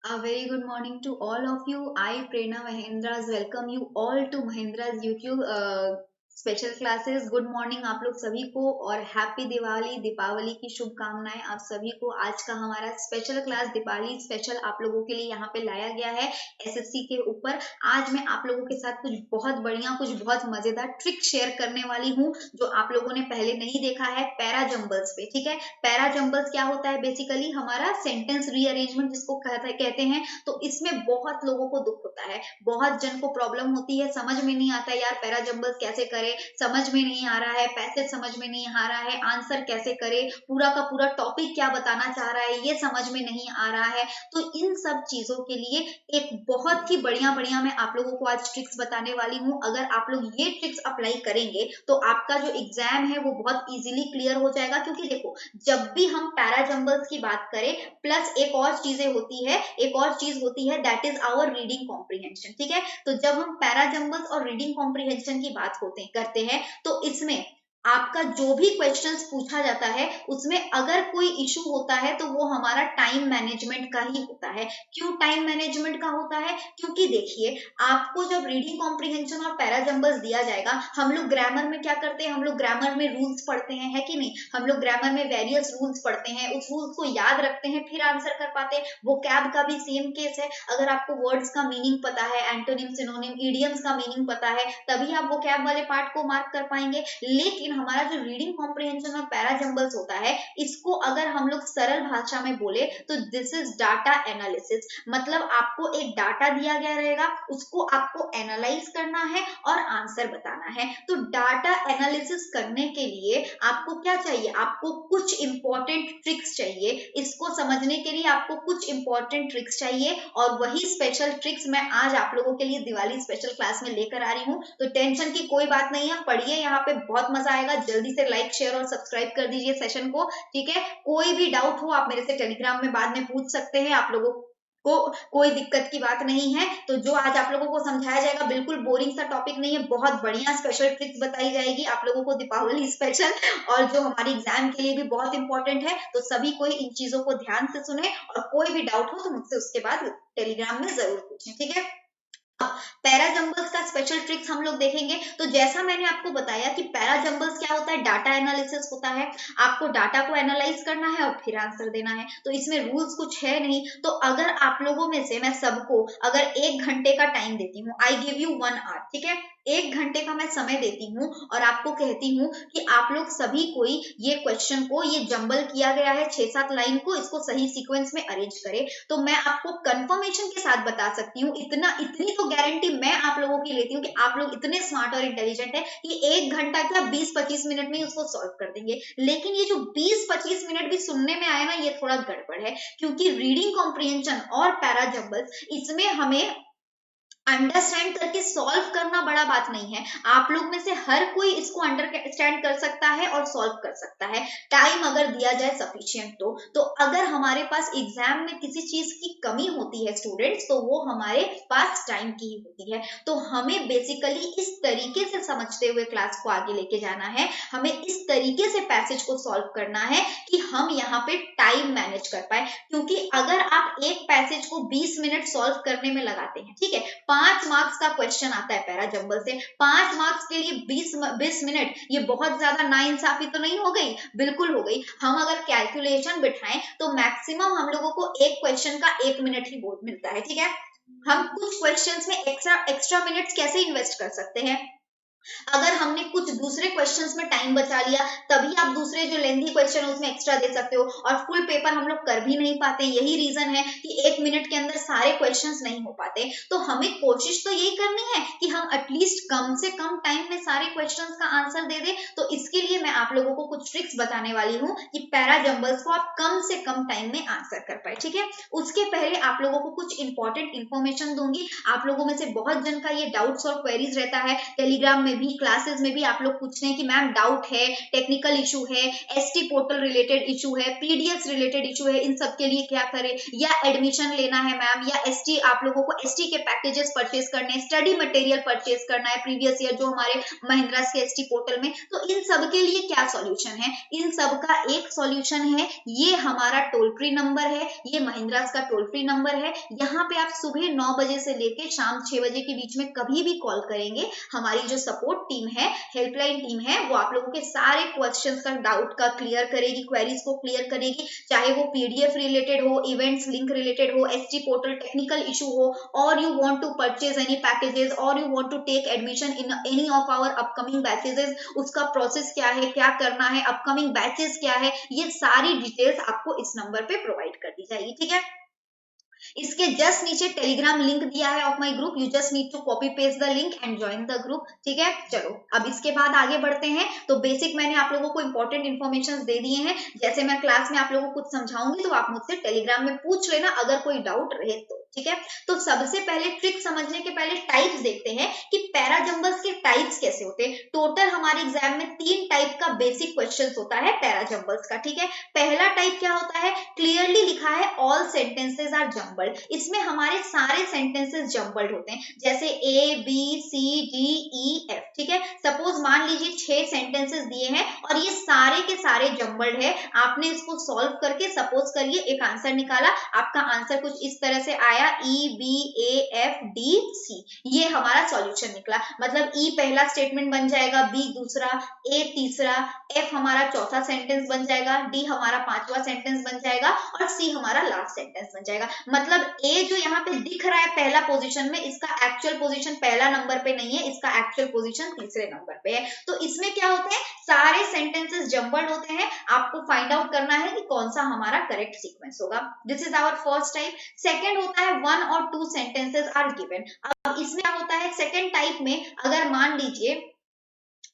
A very good morning to all of you. I, Prerna Mahendras, welcome you all to Mahendra's YouTube special classes. Good morning आप लोग सभी को और happy Diwali, Deepawali की शुभकामनाएं आप सभी को। आज का हमारा स्पेशल क्लास दीपावली स्पेशल आप लोगों के लिए यहाँ पे लाया गया है एसएससी के ऊपर। आज मैं आप लोगों के साथ कुछ बहुत बढ़िया, कुछ बहुत मजेदार ट्रिक शेयर करने वाली हूँ जो आप लोगों ने पहले नहीं देखा है पैरा जंबल्स पे। ठीक है, पैरा जंबल्स क्या होता है? बेसिकली हमारा सेंटेंस रीअरेंजमेंट जिसको कहते हैं। तो इसमें बहुत लोगों को दुख होता है, बहुत जन को प्रॉब्लम होती है, समझ में नहीं आता यार पैरा जंबल्स कैसे करें, समझ में नहीं आ रहा है, पैसेज समझ में नहीं आ रहा है, आंसर कैसे करे, पूरा का पूरा टॉपिक क्या बताना चाह रहा है ये समझ में नहीं आ रहा है। तो इन सब चीजों के लिए एक बहुत ही बढ़िया बढ़िया मैं आप लोगों को आज ट्रिक्स बताने वाली हूँ। अगर आप लोग ये ट्रिक्स अप्लाई करेंगे तो आपका जो एग्जाम है वो बहुत इजीली क्लियर हो जाएगा। क्योंकि देखो, जब भी हम पैरा जंबल्स की बात करें, प्लस एक और चीजें होती है, एक और चीज होती है, that is our reading comprehension. ठीक है, तो जब हम पैरा जंबल्स और रीडिंग कॉम्प्रिहेंशन की बात करते हैं तो इसमें आपका जो भी क्वेश्चंस पूछा जाता है उसमें अगर कोई इशू होता है तो वो हमारा टाइम मैनेजमेंट का ही होता है। क्यों टाइम मैनेजमेंट का होता है? क्योंकि देखिए, आपको जब रीडिंग कॉम्प्रिहेंशन और पैरा जंबल्स दिया जाएगा, हम लोग ग्रामर में क्या करते हैं, हम लोग ग्रामर में रूल्स पढ़ते हैं, है कि नहीं? हम लोग ग्रामर में वेरियस रूल्स पढ़ते हैं, उस रूल्स को याद रखते हैं, फिर आंसर कर पाते हैं। वो कैब का भी सेम केस है। अगर आपको वर्ड्स का मीनिंग पता है, एंटोनिम, सिनोनिम, इडियम्स का मीनिंग पता है, तभी आप वो कैब वाले पार्ट को मार्क कर पाएंगे। लेकिन हमारा जो रीडिंग कॉम्प्रिहेंशन और पैरा जंबल्स होता है, इसको अगर हम लोग सरल भाषा में बोले तो दिस इज डाटा एनालिसिस। मतलब आपको एक डाटा दिया गया रहेगा, उसको आपको एनालाइज करना है और आंसर बताना है। तो डाटा एनालिसिस करने के लिए आपको क्या चाहिए? आपको कुछ इंपॉर्टेंट ट्रिक्स चाहिए। इसको समझने के लिए आपको कुछ इंपॉर्टेंट ट्रिक्स चाहिए और वही स्पेशल ट्रिक्स मैं आज आप लोगों के लिए दिवाली स्पेशल क्लास में लेकर आ रही हूँ। तो टेंशन की कोई बात नहीं है, पढ़िए, यहाँ पे बहुत मजा आएगा। जल्दी से लाइक, शेयर और सब्सक्राइब कर दीजिए सेशन को। ठीक है, कोई भी डाउट हो आप मेरे से टेलीग्राम में बाद में पूछ सकते हैं। आप लोगों को कोई दिक्कत की बात नहीं है। तो जो आज आप लोगों को समझाया जाएगा बिल्कुल बोरिंग सा टॉपिक नहीं है, बहुत बढ़िया स्पेशल ट्रिक्स बताई जाएगी आप लोगों को दीपावली स्पेशल, और जो हमारी एग्जाम के लिए भी बहुत इंपॉर्टेंट है। तो सभी कोई इन चीजों को ध्यान से सुने और कोई भी डाउट हो तो मुझसे उसके बाद टेलीग्राम में जरूर पूछें। ठीक है, पैरा जंबल्स का स्पेशल ट्रिक्स हम लोग देखेंगे। तो जैसा मैंने आपको बताया कि पैरा जंबल्स क्या होता है, डाटा एनालिसिस होता है। आपको डाटा को एनालाइज करना है और फिर आंसर देना है। तो इसमें रूल्स कुछ है नहीं। तो अगर आप लोगों में से मैं सबको अगर 1 घंटे का टाइम देती हूँ, आई गिव यू 1 आवर, ठीक है, 1 घंटे का मैं समय देती हूँ और आपको कहती हूँ कि आप लोग सभी कोई ये क्वेश्चन को, ये जंबल किया गया है 6-7 लाइन को, इसको सही सीक्वेंस में अरेंज करे। तो मैं आपको कंफर्मेशन के साथ बता सकती हूँ, इतनी तो गारंटी मैं आप लोगों की लेती हूँ कि आप लोग इतने स्मार्ट और इंटेलिजेंट है कि 1 घंटा क्या 20-25 मिनट में ही उसको सॉल्व कर देंगे। लेकिन ये जो 20-25 मिनट भी सुनने में आया ना, ये थोड़ा गड़बड़ है। क्योंकि रीडिंग कॉम्प्रिहेंशन और पैरा जंबल्स, इसमें हमें अंडरस्टैंड करके सॉल्व करना बड़ा बात नहीं है। आप लोग में से हर कोई इसको अंडरस्टैंड कर सकता है और सॉल्व कर सकता है, टाइम अगर दिया जाए सफिशिएंट। तो अगर हमारे पास एग्जाम में किसी चीज की कमी होती है स्टूडेंट्स, तो वो हमारे पास टाइम की ही होती है। तो हमें बेसिकली इस तरीके से समझते हुए क्लास को आगे लेके जाना है, हमें इस तरीके से पैसेज को सॉल्व करना है कि हम यहाँ पे टाइम मैनेज कर पाए। क्योंकि अगर आप एक पैसेज को 20 मिनट सॉल्व करने में लगाते हैं, ठीक है, 5 मार्क्स का क्वेश्चन आता है पैरा जंबल से, 5 मार्क्स के लिए 20 मिनट, ये बहुत ज्यादा नाइंसाफी तो नहीं हो गई? बिल्कुल हो गई। हम अगर कैलकुलेशन बिठाएं तो मैक्सिमम हम लोगों को एक क्वेश्चन का 1 मिनट ही बहुत मिलता है। ठीक है, हम कुछ क्वेश्चंस में एक्स्ट्रा मिनट्स कैसे इन्वेस्ट कर सकते हैं? अगर हमने कुछ दूसरे क्वेश्चंस में टाइम बचा लिया, तभी आप दूसरे जो लेंथी क्वेश्चन उसमें एक्स्ट्रा दे सकते हो। और फुल पेपर हम लोग कर भी नहीं पाते, यही रीजन है कि 1 मिनट के अंदर सारे क्वेश्चंस नहीं हो पाते। तो हमें कोशिश तो यही करनी है कि हम एटलीस्ट कम से कम टाइम में सारे क्वेश्चंस का आंसर दे दे। तो इसके लिए मैं आप लोगों को कुछ ट्रिक्स बताने वाली हूँ कि पैरा जंबल्स को आप कम से कम टाइम में आंसर कर पाए। ठीक है, उसके पहले आप लोगों को कुछ इंपॉर्टेंट इन्फॉर्मेशन दूंगी। आप लोगों में से बहुत जन का ये डाउट्स और क्वेरीज रहता है, टेलीग्राम में में भी, क्लासेस में भी आप लोग पूछ रहे हैं कि मैम डाउट है, टेक्निकल इशू है, एसटी पोर्टल रिलेटेड इशू है, पीडीएफ रिलेटेड इशू है, इन सब के लिए क्या करें, या एडमिशन लेना है मैम, या एसटी आप लोगों को एसटी के पैकेजेस परचेज करने हैं, स्टडी मटेरियल परचेज करना है प्रीवियस ईयर जो हमारे महिंद्रा के एसटी पोर्टल में, तो इन सब के लिए क्या सॉल्यूशन है, इन सब का एक सॉल्यूशन है, ये हमारा टोल फ्री नंबर है, ये महिंद्रा का टोल फ्री नंबर है। यहाँ पे आप सुबह 9 बजे से लेके शाम 6 बजे के बीच में कभी भी कॉल करेंगे, हमारी जो सपोर्ट टीम है, हेल्पलाइन टीम है, वो आप लोगों के सारे क्वेश्चंस का डाउट का क्लियर करेगी, क्वेरीज को क्लियर करेगी, चाहे वो पीडीएफ रिलेटेड हो, इवेंट्स लिंक रिलेटेड हो, एसटी पोर्टल टेक्निकल इशू हो, और you want to purchase any packages, और you want to take admission in any of our upcoming batches, उसका प्रोसेस क्या है, क्या करना है, अपकमिंग बैचेस क्या है, ये सारी डिटेल्स आपको इस नंबर पे प्रोवाइड कर दी जाएगी। ठीक है, इसके जस्ट नीचे टेलीग्राम लिंक दिया है of my group, you just need to copy paste the link and join the group. ठीक है, चलो अब इसके बाद आगे बढ़ते हैं। तो बेसिक मैंने आप लोगों को इंपॉर्टेंट इन्फॉर्मेशन दे दिए हैं, जैसे मैं क्लास में आप लोगों को कुछ समझाऊंगी तो आप मुझसे टेलीग्राम में पूछ लेना अगर कोई डाउट रहे तो। ठीक है, तो सबसे पहले ट्रिक समझने के पहले टाइप्स देखते हैं कि पैराजंबल्स के टाइप्स कैसे होते हैं। टोटल हमारे एग्जाम में 3 टाइप का बेसिक क्वेश्चंस होता है पैराजंबल्स का। ठीक है, पहला टाइप क्या होता है, क्लियरली लिखा है ऑल सेंटेंसेस आर जंबल्ड, इसमें हमारे सारे सेंटेंसेस जंबल्ड होते हैं, जैसे A B C D E F. ठीक है, सपोज मान लीजिए 6 सेंटेंसेस दिए हैं और ये सारे के सारे जंबल्ड है, आपने इसको सॉल्व करके सपोज करिए एक आंसर निकाला, आपका आंसर कुछ इस तरह से आया, E B A F D C, ये हमारा सॉल्यूशन निकला। मतलब ई पहला स्टेटमेंट बन जाएगा, बी दूसरा, ए तीसरा, एफ हमारा चौथा सेंटेंस बन जाएगा, डी हमारा 5वां सेंटेंस बन जाएगा और सी हमारा लास्ट सेंटेंस बन जाएगा। मतलब ए जो यहाँ पे दिख रहा है पहला पोजीशन में, इसका एक्चुअल पोजीशन पहला नंबर पे नहीं है, इसका एक्चुअल पोजीशन तीसरे नंबर पे है। तो इसमें क्या होते हैं, सारे सेंटेंसेस जंबल्ड होते हैं, आपको फाइंड आउट करना है कि कौन सा हमारा करेक्ट सीक्वेंस होगा। This is our first type. Second होता है 1 और 2 सेंटेंसेस आर गिवन। अब इसमें क्या होता है, सेकेंड टाइप में अगर मान लीजिए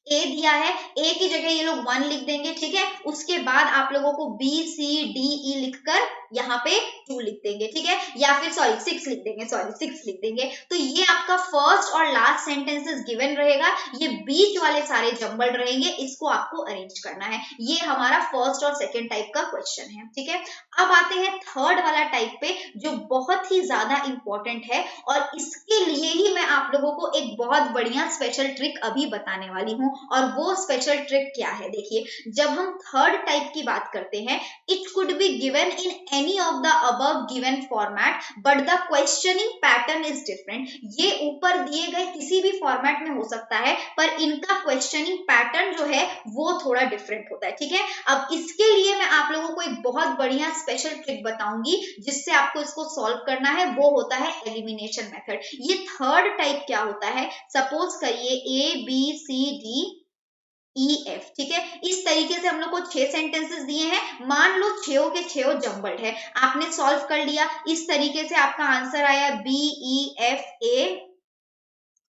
ए दिया है, ए की जगह ये लोग 1 लिख देंगे। ठीक है, उसके बाद आप लोगों को बी सी डी ई लिखकर यहाँ पे 2 लिख देंगे। ठीक है, या फिर 6 लिख देंगे, 6 लिख देंगे। तो ये आपका फर्स्ट और लास्ट सेंटेंसेस गिवन रहेगा, ये बीच वाले सारे जंबल्ड रहेंगे, इसको आपको अरेंज करना है। ये हमारा फर्स्ट और सेकेंड टाइप का क्वेश्चन है। ठीक है, अब आते हैं थर्ड वाला टाइप पे जो बहुत ही ज्यादा इंपॉर्टेंट है, और इसके लिए ही मैं आप लोगों को एक बहुत बढ़िया स्पेशल ट्रिक अभी बताने वाली हूँ। और वो स्पेशल ट्रिक क्या है, देखिए, जब हम थर्ड टाइप की बात करते हैं, it could be given in any of the above given format but the questioning pattern is different. ये ऊपर दिए गए किसी भी फॉर्मेट में हो सकता है, पर इनका क्वेश्चनिंग पैटर्न जो है वो थोड़ा डिफरेंट होता है। ठीक है, अब इसके लिए मैं आप लोगों को एक बहुत बढ़िया स्पेशल ट्रिक बताऊंगी जिससे आपको इसको सॉल्व करना है, वो होता है एलिमिनेशन मेथड। ये थर्ड टाइप क्या होता है, सपोज करिए A B C D E F. ठीक है, इस तरीके से हम लोग को 6 सेंटेंसेस दिए हैं, मान लो 6 के 6 जंबल्ड है, आपने सॉल्व कर लिया, इस तरीके से आपका आंसर आया B E F A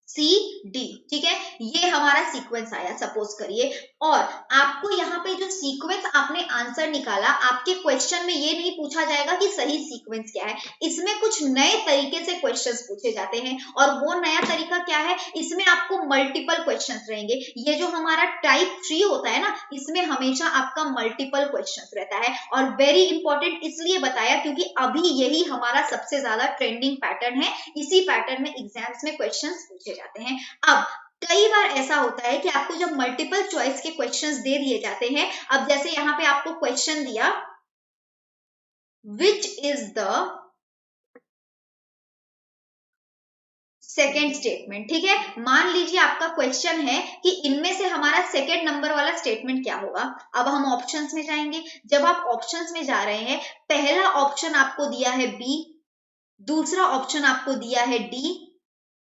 C D. ठीक है, ये हमारा सीक्वेंस आया सपोज करिए, और आपको यहाँ पे जो सीक्वेंस आपने आंसर निकाला, आपके क्वेश्चन में ये नहीं पूछा जाएगा कि सही सीक्वेंस क्या है, इसमें कुछ नए तरीके से क्वेश्चंस पूछे जाते हैं। और वो नया तरीका क्या है, इसमें आपको मल्टीपल क्वेश्चंस रहेंगे। ये जो हमारा टाइप 3 होता है ना, इसमें हमेशा आपका मल्टीपल क्वेश्चंस रहता है, और वेरी इंपॉर्टेंट इसलिए बताया क्योंकि अभी यही हमारा सबसे ज्यादा ट्रेंडिंग पैटर्न है, इसी पैटर्न में एग्जाम्स में क्वेश्चंस पूछे जाते हैं। अब कई बार ऐसा होता है कि आपको जब मल्टीपल चॉइस के क्वेश्चंस दे दिए जाते हैं, अब जैसे यहाँ पे आपको क्वेश्चन दिया which is the second statement. ठीक है, मान लीजिए आपका क्वेश्चन है कि इनमें से हमारा सेकेंड नंबर वाला स्टेटमेंट क्या होगा। अब हम ऑप्शंस में जाएंगे, जब आप ऑप्शंस में जा रहे हैं, पहला ऑप्शन आपको दिया है बी, दूसरा ऑप्शन आपको दिया है डी,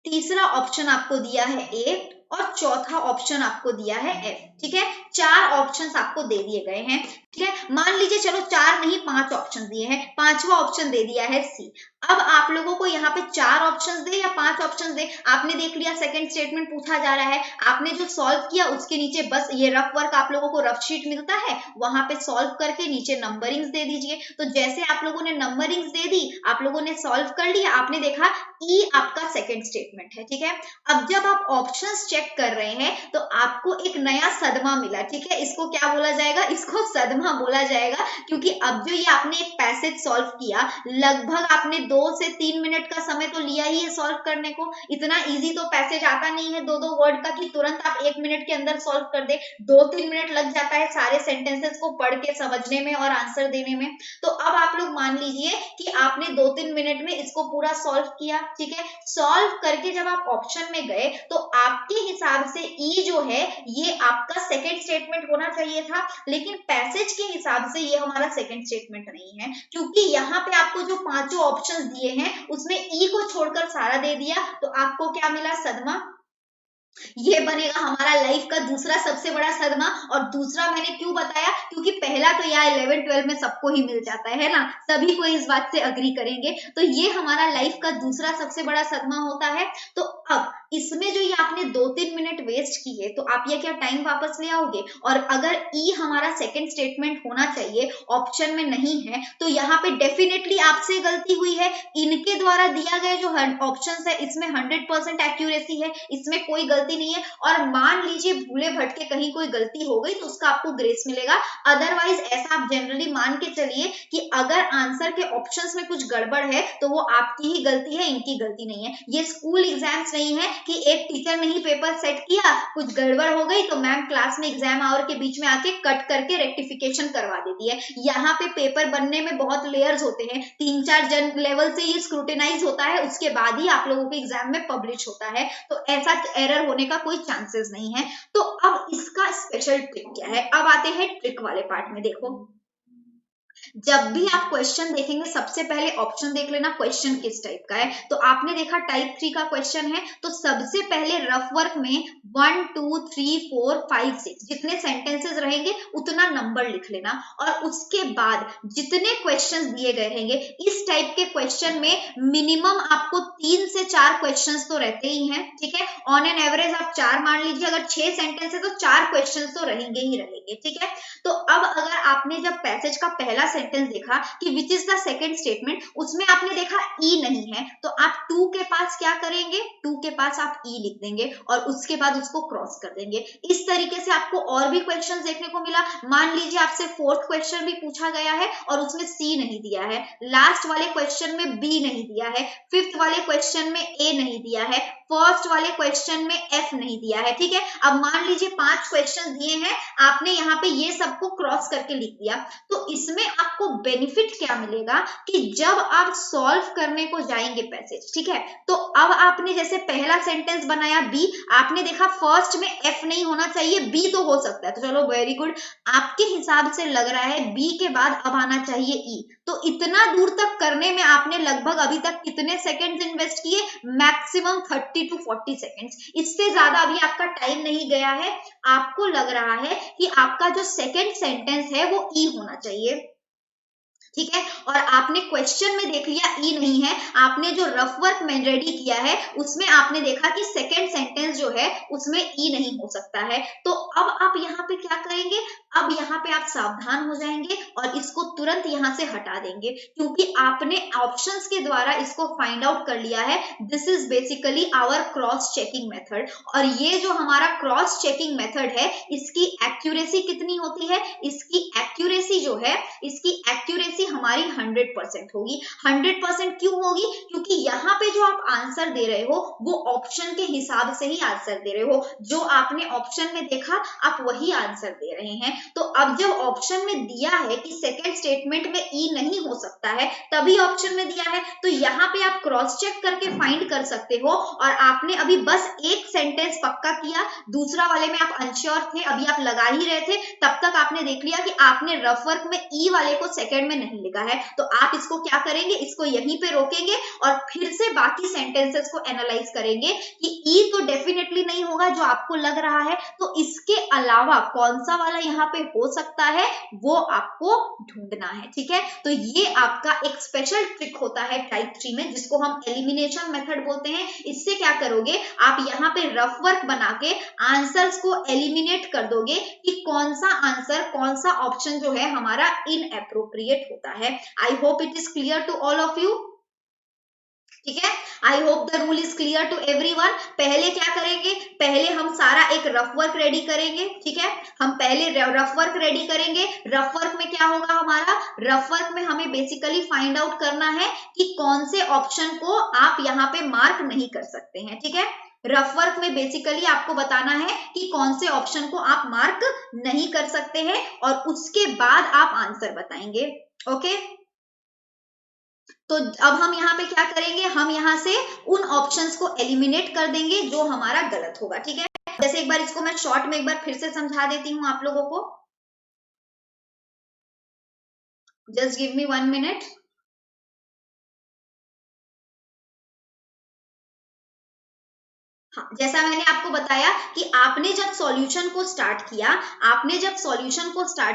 तीसरा ऑप्शन आपको दिया है ए, और चौथा ऑप्शन आपको दिया है एफ। ठीक है, 4 ऑप्शंस आपको दे दिए गए हैं। ठीक है, मान लीजिए चलो 4 नहीं 5 ऑप्शन दिए हैं, 5वां ऑप्शन दे दिया है सी। अब आप लोगों को यहाँ पे 4 ऑप्शंस दे या 5 ऑप्शंस दे, आपने देख लिया सेकंड स्टेटमेंट पूछा जा रहा है, आपने जो सॉल्व किया उसके नीचे बस ये रफ वर्क आप लोगों को रफ शीट मिलता है, वहां पे सॉल्व करके नीचे नंबरिंग्स दे दीजिए। तो जैसे आप लोगों ने नंबरिंग्स दे दी, आप लोगों ने सॉल्व कर लिया, आपने देखा ई आपका सेकंड स्टेटमेंट है, ठीक है। अब जब आप ऑप्शंस चेक कर रहे हैं तो आपको एक नया सदमा मिला, ठीक है। इसको क्या बोला जाएगा, इसको सदमा बोला जाएगा, क्योंकि अब जो ये आपने एक पैसेज सॉल्व किया, लगभग आपने 2 से 3 मिनट का समय तो लिया ही है सॉल्व करने को। इतना इजी तो पैसेज आता नहीं है 2-2 वर्ड का कि तुरंत आप 1 मिनट के अंदर सॉल्व कर दे। 2-3 मिनट लग जाता है सारे सेंटेंसेस को पढ़ के समझने में और आंसर देने में। तो अब आप लोग मान लीजिए कि आपने 2-3 मिनट में इसको पूरा सॉल्व किया, ठीक है। सॉल्व करके जब आप ऑप्शन में गए तो आपके हिसाब से ई जो है ये आपका सेकेंड स्टेटमेंट होना चाहिए था, लेकिन पैसेज के हिसाब से ये हमारा सेकेंड स्टेटमेंट नहीं है, क्योंकि यहाँ पे आपको जो 5 ऑप्शंस दिए हैं उसमें ई को छोड़कर सारा दे दिया। तो आपको क्या मिला, सदमा। ये बनेगा हमारा लाइफ का दूसरा सबसे बड़ा सदमा। और दूसरा मैंने क्यों बताया, क्योंकि पहला तो यार 11-12 में सबको ही मिल जाता है ना, सभी को इस बात से अग्री करेंगे। तो ये हमारा लाइफ का दूसरा सबसे बड़ा सदमा होता है। तो अब इसमें जो ये आपने 2-3 मिनट वेस्ट किए, तो आप ये क्या टाइम वापस ले आओगे? और अगर ई हमारा सेकंड स्टेटमेंट होना चाहिए, ऑप्शन में नहीं है, तो यहाँ पे डेफिनेटली आपसे गलती हुई है। इनके द्वारा दिया गया जो ऑप्शन है इसमें 100% एक्यूरेसी है, इसमें कोई गलती नहीं है। और मान लीजिए भूले भटके कहीं कोई गलती हो गई तो उसका आपको ग्रेस मिलेगा। अदरवाइज ऐसा आप जनरली मान के चलिए कि अगर आंसर के ऑप्शंस में कुछ गड़बड़ है तो वो आपकी ही गलती है, इनकी गलती नहीं है। ये स्कूल एग्जाम्स नहीं है कि एक टीचर ने ही पेपर सेट किया, कुछ गड़बड़ हो गई तो मैम क्लास में एग्जाम आवर के बीच में आके कट करके रेक्टिफिकेशन करवा देती है। यहाँ पे पेपर बनने में बहुत लेयर्स होते हैं, 3-4 लेवल से ये स्क्रूटिनाइज होता है, उसके बाद ही आप लोगों के एग्जाम में पब्लिश होता है। तो ऐसा एरर होने का कोई चांसेस नहीं है। तो अब इसका स्पेशल ट्रिक क्या है, अब आते हैं ट्रिक वाले पार्ट में। देखो, जब भी आप क्वेश्चन देखेंगे सबसे पहले ऑप्शन देख लेना क्वेश्चन किस टाइप का है। तो आपने देखा टाइप 3 का क्वेश्चन है, तो सबसे पहले रफ वर्क में 1 2 3 4 5 6 जितने सेंटेंसेस रहेंगे उतना नंबर लिख लेना। और उसके बाद जितने क्वेश्चन दिए गए रहेंगे, इस टाइप के क्वेश्चन में मिनिमम आपको 3 से 4 क्वेश्चन तो रहते ही हैं, ठीक है। ऑन एन एवरेज आप 4 मान लीजिए, अगर 6 सेंटेंस है तो 4 क्वेश्चन तो रहेंगे ही रहेंगे, ठीक है। तो अब अगर आपने जब पैसेज का पहला सेंटेंस देखा कि which is the second statement, उसमें आपने देखा ई नहीं है, तो आप 2 के पास क्या करेंगे, 2 के पास आप ई लिख देंगे और उसके बाद उसको क्रॉस कर देंगे। इस तरीके से आपको और भी क्वेश्चंस देखने को मिला। मान लीजिए आपसे 4th क्वेश्चन भी पूछा गया है और उसमें सी नहीं दिया है, लास्ट वाले क्वेश्चन में बी नहीं दिया है, 5th वाले क्वेश्चन में ए नहीं दिया है, फर्स्ट वाले क्वेश्चन में एफ नहीं दिया है, ठीक है। अब मान लीजिए 5 क्वेश्चन दिए हैं, आपने यहाँ पे ये सबको क्रॉस करके लिख दिया, तो इसमें आपको बेनिफिट क्या मिलेगा कि जब आप सॉल्व करने को जाएंगे पैसेज, ठीक है, तो अब आपने जैसे पहला सेंटेंस बनाया बी, आपने देखा फर्स्ट में एफ नहीं होना चाहिए, बी तो हो सकता है, तो चलो वेरी गुड, आपके हिसाब से लग रहा है बी के बाद अब आना चाहिए ई। तो इतना दूर तक करने में आपने लगभग अभी तक कितने सेकंड्स इन्वेस्ट किए, मैक्सिमम 30 to 40 सेकंड्स, इससे ज्यादा अभी आपका टाइम नहीं गया है। आपको लग रहा है कि आपका जो सेकंड सेंटेंस है वो ई होना चाहिए, ठीक है। और आपने क्वेश्चन में देख लिया ई नहीं है, आपने जो रफ वर्क में रेडी किया है उसमें आपने देखा कि सेकंड सेंटेंस जो है उसमें ई नहीं हो सकता है। तो अब आप यहाँ पे क्या करेंगे, अब यहाँ पे आप सावधान हो जाएंगे और इसको तुरंत यहाँ से हटा देंगे, क्योंकि आपने ऑप्शंस के द्वारा इसको फाइंड आउट कर लिया है। This is basically our cross checking method. और ये जो हमारा क्रॉस चेकिंग मेथड है, इसकी एक्यूरेसी कितनी होती है, इसकी एक्यूरेसी जो है, इसकी एक्यूरेसी हमारी 100% होगी। 100% क्यों होगी, क्योंकि यहाँ पे जो आप आंसर दे रहे हो वो ऑप्शन के हिसाब से ही आंसर दे रहे हो, जो आपने ऑप्शन में देखा आप वही आंसर दे रहे हैं। तो अब जब ऑप्शन में दिया है कि सेकंड स्टेटमेंट में ई नहीं हो सकता है, तभी ऑप्शन में दिया है, तो यहाँ पे आप क्रॉस चेक करके फाइंड कर सकते हो। और आपने अभी बस एक सेंटेंस पक्का किया, दूसरा वाले में आप अनश्योर थे, अभी आप लगा ही रहे थे, तब तक आपने देख लिया कि आपने रफ वर्क में ई वाले को सेकंड में नहीं लिखा है। तो आप इसको क्या करेंगे, इसको यहीं पे रोकेंगे और फिर से बाकी सेंटेंसेस को एनालाइज करेंगे कि ई तो डेफिनेटली नहीं होगा जो आपको लग रहा है, तो इसके अलावा कौन सा वाला यहाँ पे हो सकता है वो आपको ढूंढना है। ठीक है, तो ये आपका एक स्पेशल ट्रिक होता है टाइप 3 में, जिसको हम एलिमिनेशन मेथड बोलते हैं। इससे क्या करोगे, आप यहाँ पे रफ वर्क बना के आंसर्स को एलिमिनेट कर दोगे कि कौन सा आंसर, कौन सा ऑप्शन जो है हमारा इनएप्रोप्रिएट होता है। I hope it is clear to all of you. ठीक है, I hope the rule is clear to everyone. पहले क्या करेंगे, पहले हम सारा एक रफ वर्क रेडी करेंगे। ठीक है, हम पहले रफ वर्क रेडी करेंगे। रफ वर्क में क्या होगा हमारा, रफ वर्क में हमें बेसिकली फाइंड आउट करना है कि कौन से ऑप्शन को आप यहाँ पे मार्क नहीं कर सकते हैं। ठीक है, रफ वर्क में बेसिकली आपको बताना है कि कौन से ऑप्शन को आप मार्क नहीं कर सकते हैं और उसके बाद आप आंसर बताएंगे। ओके, तो अब हम यहाँ पे क्या करेंगे, हम यहाँ से उन ऑप्शंस को एलिमिनेट कर देंगे जो हमारा गलत होगा। ठीक है, जैसे एक बार इसको मैं शॉर्ट में एक बार फिर से समझा देती हूँ आप लोगों को। Just give me 1 minute. हाँ, जैसा मैंने आपको बताया कि आपने जब सॉल्यूशन को स्टार्ट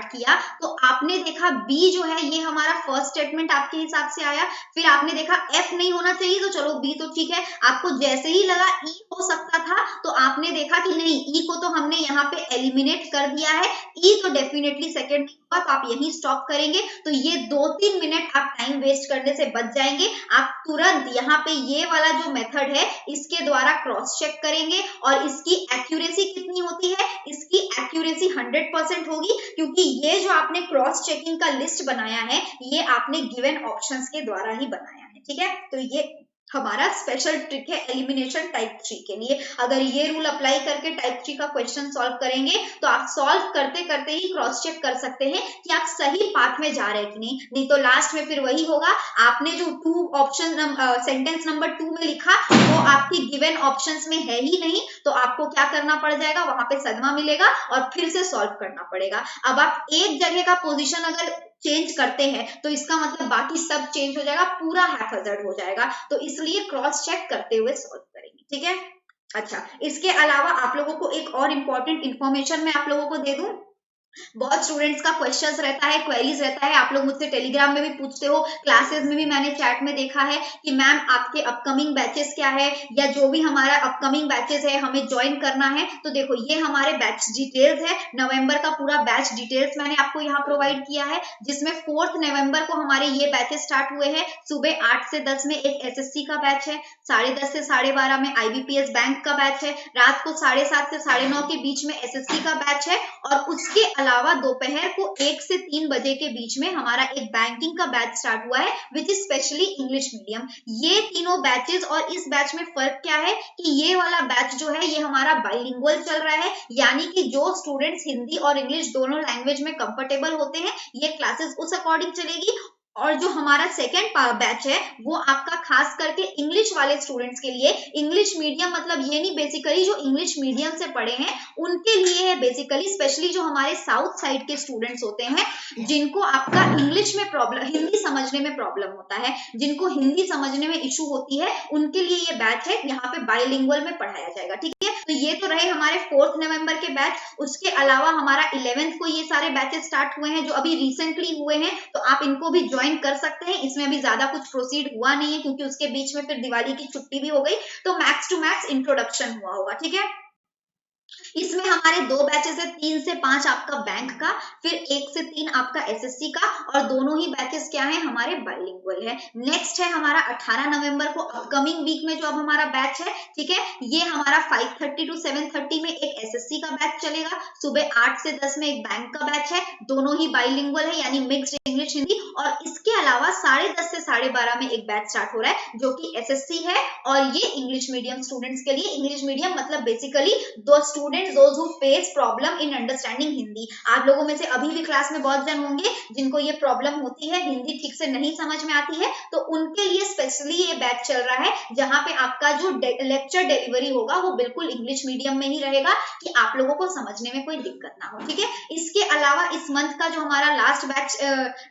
किया, तो आपने देखा बी जो है ये हमारा फर्स्ट स्टेटमेंट आपके हिसाब से आया। फिर आपने देखा एफ नहीं होना चाहिए तो चलो बी तो ठीक है। आपको जैसे ही लगा ई हो सकता था तो आपने देखा कि नहीं, ई को तो हमने यहाँ पे एलिमिनेट कर दिया है, ई तो डेफिनेटली सेकेंड नहीं होगा, तो आप यहीं स्टॉप करेंगे। तो ये 2-3 मिनट आप टाइम वेस्ट करने से बच जाएंगे। आप तुरंत यहाँ पे ये वाला जो मेथड है इसके द्वारा क्रॉस चेक करेंगे और इसकी एक्यूरेसी कितनी होती है, इसकी एक्यूरेसी 100% होगी, क्योंकि ये जो आपने क्रॉस चेकिंग का लिस्ट बनाया है ये आपने गिवन ऑप्शंस के द्वारा ही बनाया है। ठीक है, तो ये हमारा स्पेशल ट्रिक है एलिमिनेशन टाइप 3 के लिए। अगर ये रूल अप्लाई करके टाइप 3 का क्वेश्चन सॉल्व करेंगे तो आप सॉल्व करते करते ही क्रॉस चेक कर सकते हैं कि आप सही पाथ में जा रहे हैं कि नहीं तो लास्ट में फिर वही होगा, आपने जो 2 ऑप्शन सेंटेंस नंबर 2 में लिखा वो आपकी गिवन ऑप्शंस में है ही नहीं, तो आपको क्या करना पड़ जाएगा, वहां पे सदमा मिलेगा और फिर से सॉल्व करना पड़ेगा। अब आप एक जगह का पोजीशन अगर चेंज करते हैं तो इसका मतलब बाकी सब चेंज हो जाएगा, पूरा हैफर्ड हो जाएगा, तो इसलिए क्रॉस चेक करते हुए सॉल्व करेंगे। ठीक है, अच्छा, इसके अलावा आप लोगों को एक और इम्पोर्टेंट इंफॉर्मेशन मैं आप लोगों को दे दूं। बहुत स्टूडेंट्स का क्वेश्चंस रहता है, क्वेरीज रहता है, आप लोग मुझसे टेलीग्राम में भी पूछते हो, क्लासेस में भी मैंने चैट में देखा है कि मैम आपके अपकमिंग बैचेस क्या है, या जो भी हमारा अपकमिंग बैचेस है हमें ज्वाइन करना है। तो देखो ये हमारे बैच डिटेल्स है, नवंबर का पूरा बैच डिटेल्स मैंने आपको यहाँ प्रोवाइड किया है, जिसमें 4 नवंबर को हमारे ये बैचेस स्टार्ट हुए हैं। सुबह 8 से 10 में एक एसएससी का बैच है, 10:30 से 12:30 में आईबीपीएस बैंक का बैच है, रात को 7:30 से 9:30 के बीच में एसएससी का बैच है, और उसके अलावा दोपहर को 1 से 3 बजे के बीच में हमारा एक बैंकिंग का बैच स्टार्ट हुआ है which is specially English medium. ये तीनों बैचेस, और इस बैच में फर्क क्या है कि ये वाला बैच जो है ये हमारा बाइलिंगुअल चल रहा है, यानी कि जो स्टूडेंट्स हिंदी और इंग्लिश दोनों लैंग्वेज में कंफर्टेबल होते हैं ये क्लासेस उस अकॉर्डिंग चलेगी। और जो हमारा सेकेंड बैच है वो आपका खास करके इंग्लिश वाले स्टूडेंट्स के लिए, इंग्लिश मीडियम मतलब ये नहीं, बेसिकली जो इंग्लिश मीडियम से पढ़े हैं उनके लिए है बेसिकली, स्पेशली जो हमारे साउथ साइड के स्टूडेंट्स होते हैं जिनको आपका इंग्लिश में प्रॉब्लम, हिंदी समझने में प्रॉब्लम होता है, जिनको हिंदी समझने में इशू होती है, उनके लिए ये बैच है, यहाँ पे बाइलिंगुअल में पढ़ाया जाएगा। ठीक है, तो ये तो रहे हमारे 4 नवंबर के बैच। उसके अलावा हमारा 11th को ये सारे बैचेस स्टार्ट हुए हैं जो अभी रिसेंटली हुए हैं, तो आप इनको भी ज्वाइन कर सकते हैं। इसमें भी ज्यादा कुछ प्रोसीड हुआ नहीं है क्योंकि उसके बीच में फिर दिवाली की छुट्टी भी हो गई, तो मैक्स टू मैक्स इंट्रोडक्शन हुआ होगा। ठीक है, इसमें हमारे 2 बैचेस है, 3 से 5 आपका बैंक का, फिर 1 से 3 आपका एसएससी का, और दोनों ही बैचेस क्या है हमारे बाइलिंगुअल है। नेक्स्ट है हमारा 18 नवंबर को अपकमिंग वीक में जो अब हमारा बैच है, ठीक है, ये हमारा 5:30 to 7:30 में एक एसएससी का बैच चलेगा, सुबह 8 से 10 में एक बैंक का बैच है, दोनों ही बाइलिंगुअल है यानी मिक्स्ड इंग्लिश हिंदी, और इसके अलावा 10:30 से 12:30 में एक बैच स्टार्ट हो रहा है जो कि एसएससी है, और ये इंग्लिश मीडियम स्टूडेंट्स के लिए, इंग्लिश मीडियम मतलब basically 2 students those who face problem in understanding Hindi. आप लोगों में से अभी भी क्लास में बहुत जन होंगे जिनको ये प्रॉब्लम होती है, हिंदी ठीक से नहीं समझ में आती है, तो उनके लिए स्पेशली ये बैच चल रहा है जहां पे आपका जो लेक्चर डिलीवरी होगा वो बिल्कुल इंग्लिश मीडियम में ही रहेगा कि आप लोगों को समझने में कोई दिक्कत ना हो। ठीक है, इसके अलावा इस मंथ का जो हमारा लास्ट बैच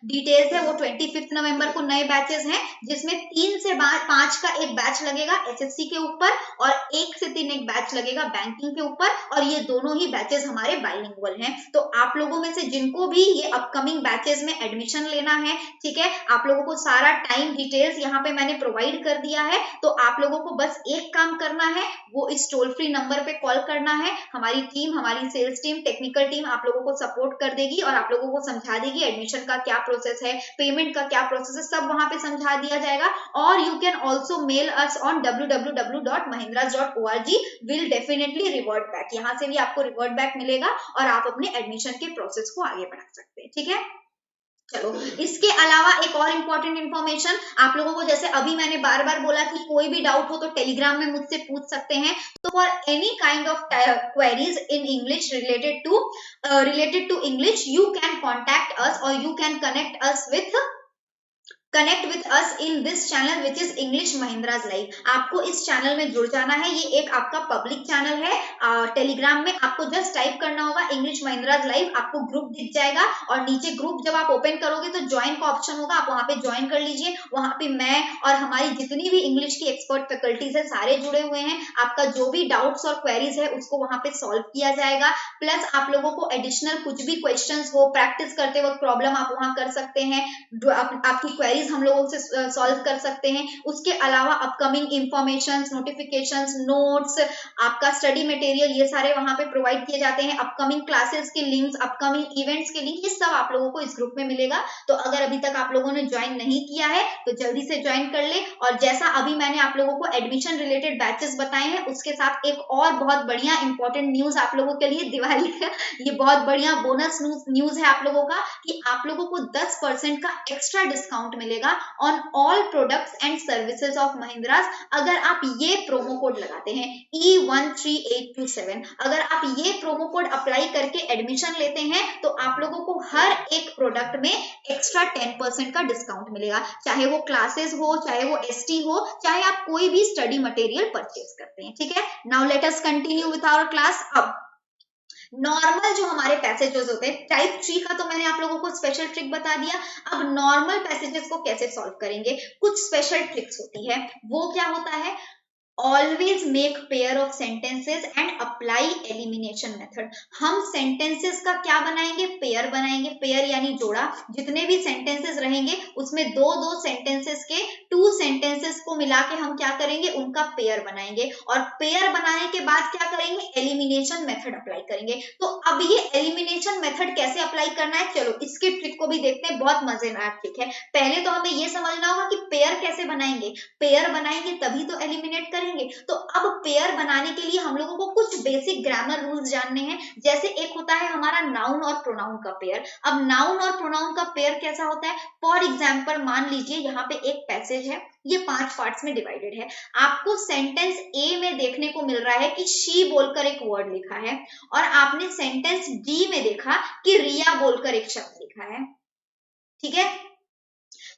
डिटेल्स है वो 25 नवंबर को नए बैचेस हैं, जिसमें 3 से 5 का एक बैच लगेगा एसएससी के ऊपर और 1 से 3 एक बैच लगेगा बैंकिंग के ऊपर, और ये दोनों ही बैचेस हमारे बाइलिंगुअल हैं। तो आप लोगों में से जिनको भी ये अपकमिंग बैचेस में एडमिशन लेना है, ठीक है, आप लोगों को सारा टाइम डिटेल्स यहाँ पे मैंने प्रोवाइड कर दिया है। तो आप लोगों को बस एक काम करना है, वो इस टोल फ्री नंबर पे कॉल करना है। हमारी टीम, हमारी सेल्स टीम, टेक्निकल टीम आप लोगों को सपोर्ट कर देगी और आप लोगों को समझा देगी एडमिशन का क्या प्रोसेस है, पेमेंट का क्या प्रोसेस है, सब वहां पे समझा दिया जाएगा। और you can also mail us on www.mahindras.org, will definitely revert back. यहाँ से भी आपको रिवर्ट बैक मिलेगा और आप अपने एडमिशन के प्रोसेस को आगे बढ़ा सकते हैं। ठीक है, चलो, इसके अलावा एक और इम्पोर्टेंट इन्फॉर्मेशन आप लोगों को, जैसे अभी मैंने बार बार बोला कि कोई भी डाउट हो तो टेलीग्राम में मुझसे पूछ सकते हैं। तो for any kind of queries in English related to English, you can contact us or you can connect with us in this channel which is English Mahindras live. आपको इस चैनल में जुड़ जाना है, ये एक आपका पब्लिक चैनल है। टेलीग्राम में आपको जस्ट टाइप करना होगा इंग्लिश महिंद्राज लाइव, आपको ग्रुप दिख जाएगा और नीचे ग्रुप जब आप ओपन करोगे तो ज्वाइन का ऑप्शन होगा, आप वहां पे ज्वाइन कर लीजिए। वहां पे मैं और हमारी जितनी भी इंग्लिश की एक्सपर्ट फैकल्टीज है सारे जुड़े हुए हैं। आपका जो भी डाउट्स और क्वेरीज है उसको वहां पे सॉल्व किया जाएगा। प्लस आप लोगों को एडिशनल कुछ भी क्वेश्चंस हो, प्रैक्टिस करते वक्त प्रॉब्लम आप वहां कर सकते हैं, आपकी क्वेरीज हम लोगों से सॉल्व कर सकते हैं। उसके अलावा अपकमिंग इंफॉर्मेशंस, नोटिफिकेशंस, नोट्स, आपका स्टडी मटेरियल, ये सारे वहां पे प्रोवाइड किए जाते हैं। अपकमिंग क्लासेस के लिंक्स, अपकमिंग इवेंट्स के लिंक, ये सब आप लोगों को इस ग्रुप में मिलेगा। तो अगर अभी तक आप लोगों ने ज्वाइन नहीं किया है तो जल्दी से ज्वाइन कर ले। और जैसा अभी मैंने आप लोगों को एडमिशन रिलेटेड बैचेस बताए हैं, उसके साथ एक और बहुत बढ़िया इंपॉर्टेंट न्यूज आप लोगों के लिए, दिवाली का ये बहुत बढ़िया बोनस न्यूज है आप लोगों का, कि आप लोगों को 10% का एक्स्ट्रा डिस्काउंट मिलेगा on all products and services of Mahindras, अगर आप ये प्रोमो कोड लगाते हैं E13827। अगर आप ये प्रोमो कोड अप्लाई करके एडमिशन लेते हैं तो आप लोगों को हर एक प्रोडक्ट में एक्स्ट्रा 10% का डिस्काउंट मिलेगा, चाहे वो क्लासेस हो, चाहे वो एसटी हो, चाहे आप कोई भी स्टडी मटेरियल परचेज करते हैं। ठीक है, now let us continue with our class. अब नॉर्मल जो हमारे पैसेजेस होते हैं, टाइप 3 का तो मैंने आप लोगों को स्पेशल ट्रिक बता दिया। अब नॉर्मल पैसेजेस को कैसे सॉल्व करेंगे, कुछ स्पेशल ट्रिक्स होती है। वो क्या होता है, Always make pair of sentences and apply elimination method। हम sentences का क्या बनाएंगे, पेयर बनाएंगे। पेयर यानी जोड़ा, जितने भी sentences रहेंगे उसमें दो sentences के 2 sentences को मिला के हम क्या करेंगे, उनका पेयर बनाएंगे। और पेयर बनाने के बाद क्या करेंगे, एलिमिनेशन मेथड अप्लाई करेंगे। तो अब ये एलिमिनेशन मेथड कैसे अप्लाई करना है, चलो इसके ट्रिक को भी देखते हैं, बहुत मजेदार ट्रिक है। पहले तो हमें ये समझना होगा कि पेयर कैसे बनाएंगे। पेयर बनाएंगे तभी तो एलिमिनेट करेंगे। तो अब पेयर बनाने के लिए हम लोगों को कुछ बेसिक ग्रामर रूल्स जानने हैं। जैसे एक होता है हमारा नाउन और प्रोनाउन का पेयर। अब नाउन और प्रोनाउन का पेयर कैसा होता है, फॉर एग्जांपल मान लीजिए यहाँ पे एक पैसेज है, ये 5 पार्ट्स में डिवाइडेड है। आपको सेंटेंस ए में देखने को मिल रहा है कि शी बोलकर एक वर्ड लिखा है, और आपने सेंटेंस डी में देखा कि रिया बोलकर एक शब्द लिखा है। ठीक है,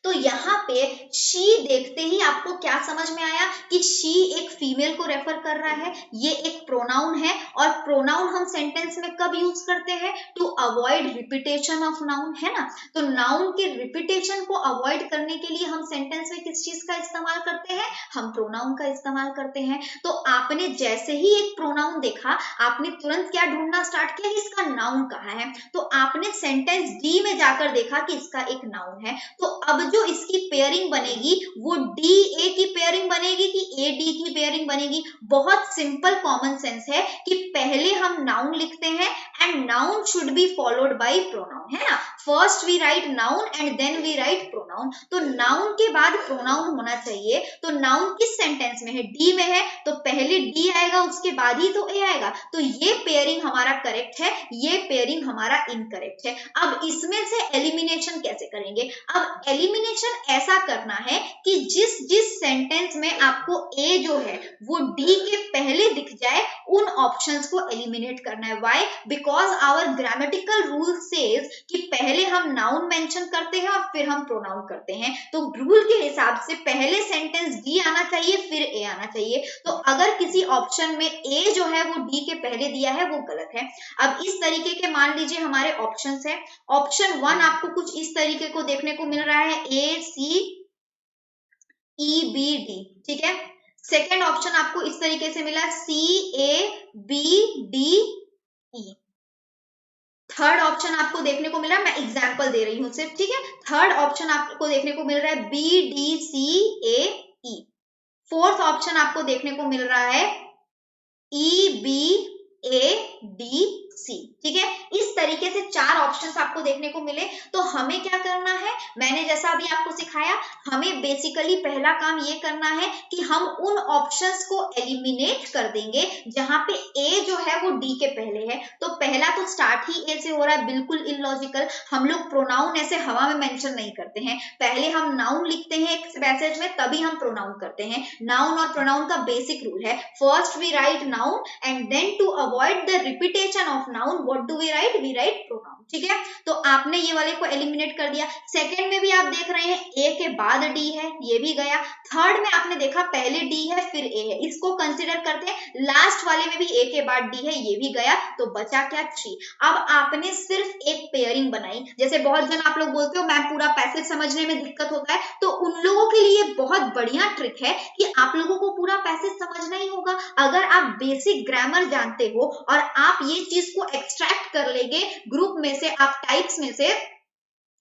तो यहाँ पे शी देखते ही आपको क्या समझ में आया कि शी एक फीमेल को रेफर कर रहा है, ये एक प्रोनाउन है। और प्रोनाउन हम सेंटेंस में कब यूज करते हैं, to avoid repetition of noun, है ना। तो नाउन के रिपीटेशन को अवॉइड करने के लिए हम सेंटेंस में किस चीज का इस्तेमाल करते हैं, हम प्रोनाउन का इस्तेमाल करते हैं। तो आपने जैसे ही एक प्रोनाउन देखा, आपने तुरंत क्या ढूंढना स्टार्ट किया, इसका नाउन कहाँ है। तो आपने सेंटेंस डी में जाकर देखा कि इसका एक नाउन है। तो अब जो इसकी पेयरिंग बनेगी वो डी ए की पेयरिंग बनेगी कि ए डी की पेयरिंग बनेगी। बहुत सिंपल कॉमन सेंस है कि पहले हम नाउन लिखते हैं and noun should be followed by pronoun, है ना। First we write noun and then we write pronoun. तो नाउन के बाद प्रोनाउन होना चाहिए। तो नाउन किस सेंटेंस में है, डी में है, तो पहले डी आएगा उसके बाद ही तो ए आएगा। तो ये पेयरिंग हमारा करेक्ट है, ये पेयरिंग हमारा इनकरेक्ट है। अब इसमें से एलिमिनेशन कैसे करेंगे, अब एलिमिनेशन ऐसा करना है कि जिस जिस सेंटेंस में आपको ए जो है वो डी के पहले दिख जाए, उन ऑप्शंस को एलिमिनेट करना है। Why? Because our grammatical rule says कि पहले हम नाउन मेंशन करते हैं और फिर हम प्रोनाउन करते हैं। तो रूल के हिसाब से पहले सेंटेंस डी आना चाहिए फिर ए आना चाहिए। तो अगर किसी ऑप्शन में ए जो है वो डी के पहले दिया है वो गलत है। अब इस तरीके के मान लीजिए हमारे ऑप्शंस है। ऑप्शन 1 आपको कुछ इस तरीके को देखने को मिल रहा है, ए सी ई बी डी, ठीक है। सेकेंड ऑप्शन आपको इस तरीके से मिला, C A B D E. Third option आपको देखने को मिल रहा है, मैं एग्जांपल दे रही हूं सिर्फ, ठीक है। थर्ड ऑप्शन आपको देखने को मिल रहा है बी डी सी ए ई। फोर्थ ऑप्शन आपको देखने को मिल रहा है ई बी ए डी सी, ठीक है। इस तरीके से 4 ऑप्शंस आपको देखने को मिले। तो हमें क्या करना है, मैंने जैसा अभी आपको सिखाया, हमें बेसिकली पहला काम ये करना है कि हम उन ऑप्शंस को एलिमिनेट कर देंगे जहां पे ए जो है वो डी के पहले है। तो पहला तो स्टार्ट ही ए से हो रहा है, बिल्कुल इलॉजिकल। हम लोग प्रोनाउन ऐसे हवा में मेंशन नहीं करते हैं, पहले हम नाउन लिखते हैं एक पैसेज में तभी हम प्रोनाउन करते हैं। नाउन और प्रोनाउन का बेसिक रूल है, first we write noun and then to avoid the repetition of noun what do we write pronoun, ठीक है। तो आपने ये वाले को एलिमिनेट कर दिया। सेकंड में भी आप देख रहे हैं ए के बाद डी है, ये भी गया। थर्ड में आपने देखा पहले डी है फिर ए है, इसको कंसीडर करते हैं। लास्ट वाले में भी ए के बाद डी है, ये भी गया। तो बचा क्या, 3। अब आपने सिर्फ एक पेयरिंग बनाई। जैसे बहुत जन आप लोग बोलते हो मैम पूरा पैसेज समझने में दिक्कत होता है, तो उन लोगों के लिए बहुत बढ़िया ट्रिक है कि आप लोगों को पूरा पैसेज समझना ही होगा। अगर आप बेसिक ग्रामर जानते हो और आप ये चीज को एक्सट्रैक्ट कर लेंगे ग्रुप में से, आप टाइप्स में से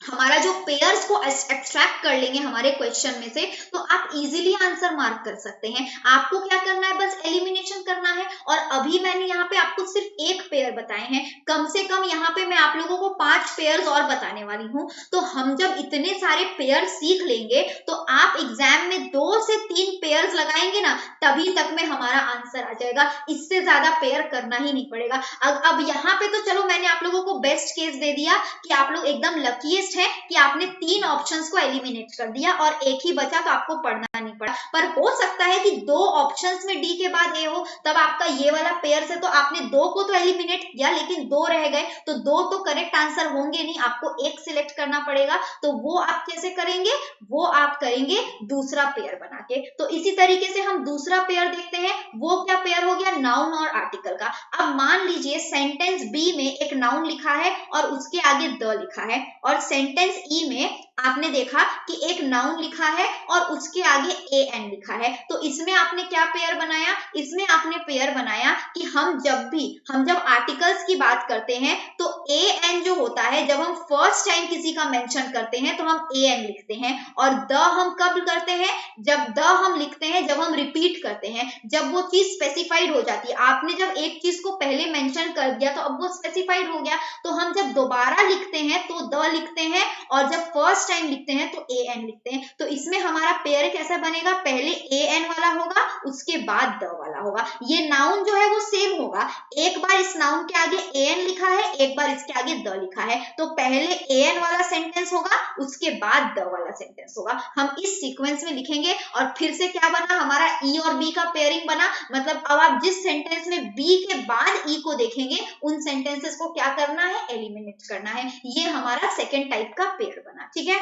हमारा जो पेयर्स को एक्सट्रैक्ट कर लेंगे हमारे क्वेश्चन में से, तो आप इजीली आंसर मार्क कर सकते हैं। आपको क्या करना है, बस एलिमिनेशन करना है। और अभी मैंने यहाँ पे आपको सिर्फ एक पेयर बताए हैं, कम से कम यहाँ पे मैं आप लोगों को 5 पेयर्स और बताने वाली हूँ। तो हम जब इतने सारे पेयर सीख लेंगे तो आप एग्जाम में 2 से 3 पेयर्स लगाएंगे ना, तभी तक में हमारा आंसर आ जाएगा। इससे ज्यादा पेयर करना ही नहीं पड़ेगा। अब यहाँ पे तो चलो मैंने आप लोगों को बेस्ट केस दे दिया कि आप लोग एकदम लकीएस्ट है कि आपने 3 ऑप्शंस को एलिमिनेट कर दिया और एक ही बचा, तो आपको पढ़ना नहीं पड़ा। पर हो सकता है कि 2 ऑप्शंस में डी के बाद ए हो, तब आपका ये वाला पेयर से तो आपने 2 को तो एलिमिनेट किया लेकिन 2 रह गए, तो 2 तो करेक्ट आंसर होंगे नहीं, आपको एक सिलेक्ट करना पड़ेगा। तो वो आप कैसे करेंगे, वो आप करेंगे दूसरा पेयर बना के। तो इसी तरीके से हम दूसरा पेयर देखते हैं। वो क्या पेयर हो गया, नाउन और आर्टिकल का। अब मान लीजिए सेंटेंस बी में एक नाउन लिखा है और उसके आगे द लिखा है, और सेंटेंस ई में आपने देखा कि एक नाउन लिखा है और उसके आगे ए एन लिखा है। तो इसमें आपने क्या पेयर बनाया, इसमें आपने पेयर बनाया कि हम जब आर्टिकल्स की बात करते हैं तो ए एन जो होता है, जब हम फर्स्ट टाइम किसी का मेंशन करते हैं तो हम ए एन लिखते हैं, और द हम कब करते हैं, जब द हम लिखते हैं जब हम रिपीट करते हैं, जब वो चीज स्पेसिफाइड हो जाती है। आपने जब एक चीज को पहले मेंशन कर दिया तो अब वो स्पेसिफाइड हो गया, तो हम जब दोबारा लिखते हैं तो द लिखते हैं, और जब फर्स्ट टाइम लिखते हैं तो ए एन लिखते हैं। तो इसमें हमारा पेयर कैसा बनेगा, पहले ए एन वाला होगा उसके बाद द वाला होगा। ये नाउन जो है वो सेम होगा, एक बार इस नाउन के आगे ए एन लिखा है, एक बार इसके आगे द लिखा है, तो पहले ए एन वाला सेंटेंस होगा उसके बाद द वाला सेंटेंस होगा। हम इस सीक्वेंस में लिखेंगे, और फिर से क्या बना, हमारा ई और बी का पेयरिंग बना। मतलब अब आप जिस सेंटेंस में बी के बाद ई को देखेंगे उन सेंटेंसेस को क्या करना है, एलिमिनेट करना है। ये हमारा सेकेंड टाइप का पेयर बना, ठीक है।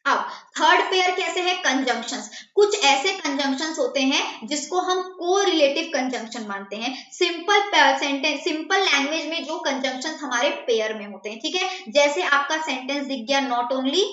अब थर्ड पेयर कैसे है, कंजंक्शंस। कुछ ऐसे कंजंक्शंस होते हैं जिसको हम कोरिलेटिव कंजंक्शन मानते हैं। सिंपल सेंटेंस, सिंपल लैंग्वेज में जो कंजंक्शंस हमारे पेयर में होते हैं, ठीक है। जैसे आपका सेंटेंस दिख गया, नॉट ओनली